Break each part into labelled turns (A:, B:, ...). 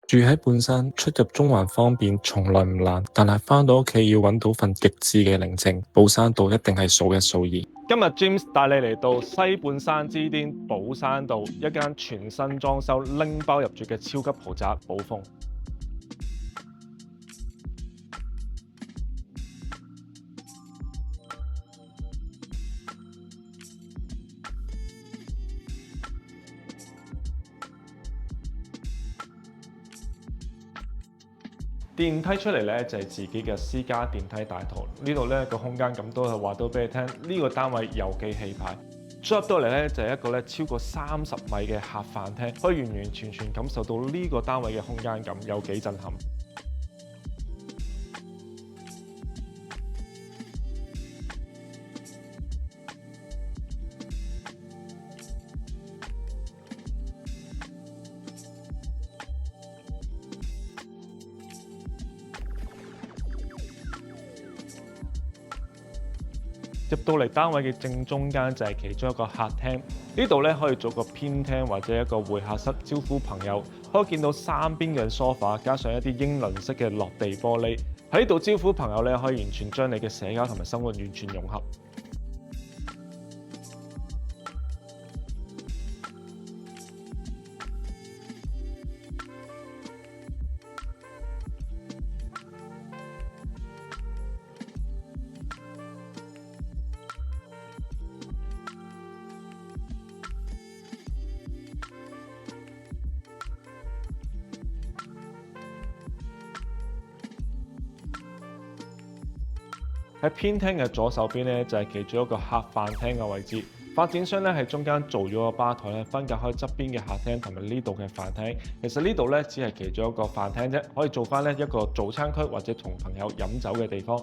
A: 住喺半山，出入中環方便，從來唔難。但係返到屋企要揾到份極致嘅寧靜，寶山道一定係數一數二。
B: 今日 James 帶你嚟到西半山之巔寶山道，一間全新裝修、拎包入住嘅超級豪宅寶峰。電梯出嚟咧就係自己嘅私家電梯大堂，呢度咧個空間感都係話到俾你聽，呢個單位有幾氣派。入到嚟咧就係一個咧超過30米嘅客飯廳，可以完完全全感受到呢個單位嘅空間感有幾震撼。入到嚟單位嘅正中間就係其中一個客廳，呢度咧可以做個偏廳或者一個會客室招呼朋友，可以見到三邊嘅梳化，加上一啲英倫式嘅落地玻璃，喺度招呼朋友咧可以完全將你嘅社交同埋生活完全融合。喺偏廳嘅左手邊咧，就係其中一個客飯廳嘅位置。發展商咧喺中間做咗個吧台咧，分隔開側邊嘅客廳同埋呢度嘅飯廳。其實呢度咧只係其中一個飯廳啫，可以做翻咧一個早餐區或者同朋友飲酒嘅地方。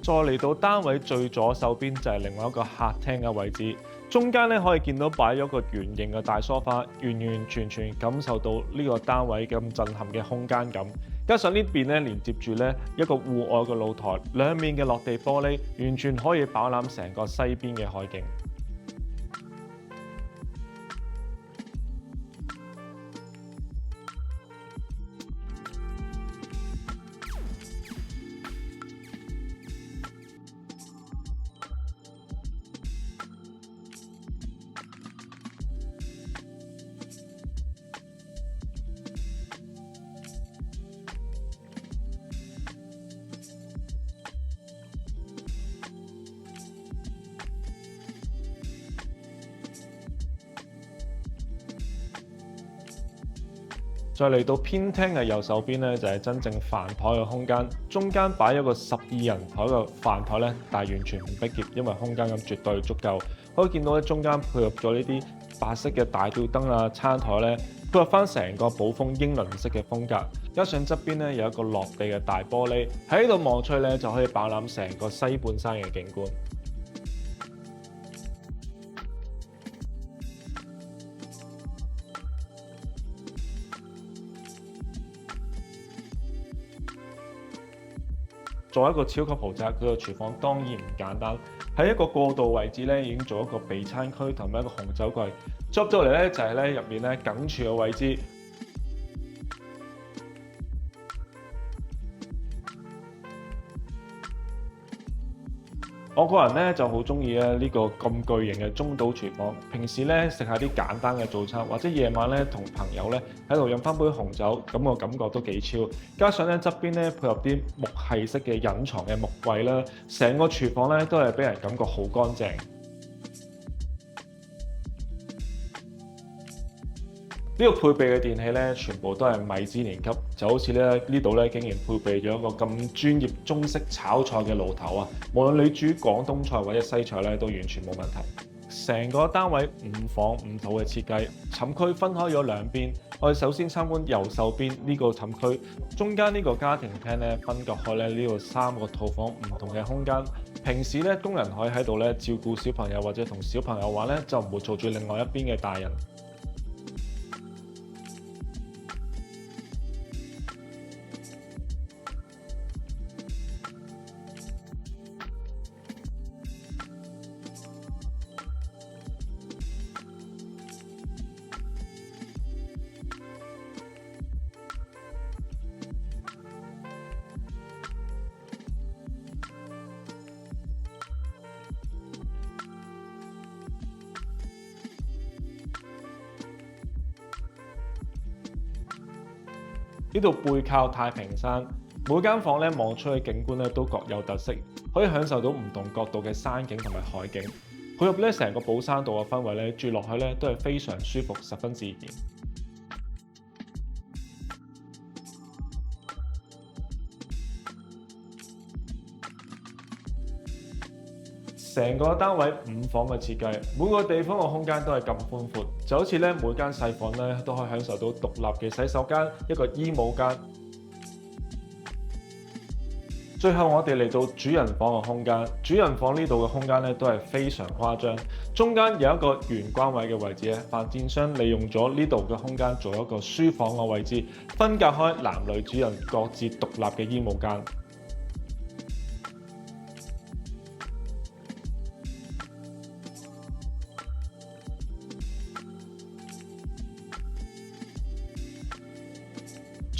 B: 再嚟到單位最左手邊就係另外一個客廳嘅位置，中間咧可以見到擺咗個圓形嘅大梳化，完完全全感受到呢個單位咁震撼嘅空間感。加上呢邊咧連接住咧一個戶外嘅露台，兩面嘅落地玻璃，完全可以飽覽成個西邊嘅海景。再嚟到偏廳嘅右手邊咧，就係真正飯台嘅空間。中間擺咗個12人台嘅飯台咧，但係完全唔逼仄，因為空間感絕對足夠。可以見到咧，中間配合咗呢啲白色嘅大吊燈啊，餐台咧配合翻成個寶峰英倫式嘅風格。加上側邊咧有一個落地嘅大玻璃，喺呢度望出去咧就可以飽覽成個西半山嘅景觀。作為一個超級豪宅，佢個廚房當然唔簡單。喺一個過渡位置咧，已經做一個備餐區同埋一個紅酒櫃。入到嚟咧就係咧入面咧梗廚嘅位置。我個人咧就好中意咧呢個咁巨型嘅中島廚房。平時咧食下啲簡單嘅早餐，或者夜晚咧同朋友咧喺度飲翻杯紅酒，咁個感覺都幾超。加上咧側邊咧配合啲木系式嘅隱藏嘅木櫃啦，成個廚房咧都係俾人感覺好乾淨。個配備嘅電器咧，全部都係米芝蓮級，就好似咧呢度咧竟然配備咗一個咁專業中式炒菜嘅爐頭啊！無論你煮廣東菜或者西菜咧，都完全冇問題。成個單位5房5套嘅設計，寢區分開咗兩邊。我哋首先參觀右手邊呢個寢區，中間呢個家庭廳咧分隔開咧呢度3個套房唔同嘅空間。平時咧工人可以喺度咧照顧小朋友或者同小朋友玩咧，就唔會嘈住另外一邊嘅大人。呢度背靠太平山，每間房咧望出去景觀咧都各有特色，可以享受到唔同角度嘅山景同埋海景，配合咧成個寶山道嘅氛圍咧，住落去咧都係非常舒服，十分自然。成個單位5房嘅設計，每個地方嘅空間都係咁寬闊，就好似咧每間細房咧都可以享受到獨立嘅洗手間、一個衣帽間。最後我哋嚟到主人房嘅空間，主人房呢度嘅空間咧都係非常誇張，中間有一個玄關位嘅位置咧，發展商利用咗呢度嘅空間做一個書房嘅位置，分隔開男女主人各自獨立嘅衣帽間。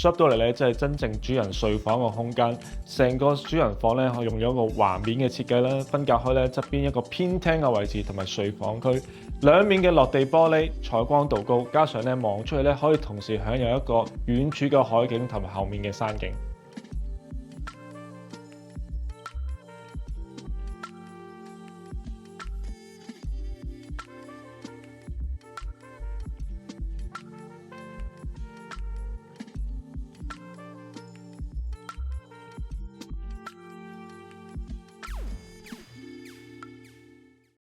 B: 入到嚟咧，即係真正主人睡房嘅空間。成個主人房咧，用咗一個橫面嘅設計啦，分隔開咧側邊一個偏廳嘅位置同埋睡房區。兩面嘅落地玻璃，採光度高，加上咧望出去咧，可以同時享有一個遠處嘅海景同埋後面嘅山景。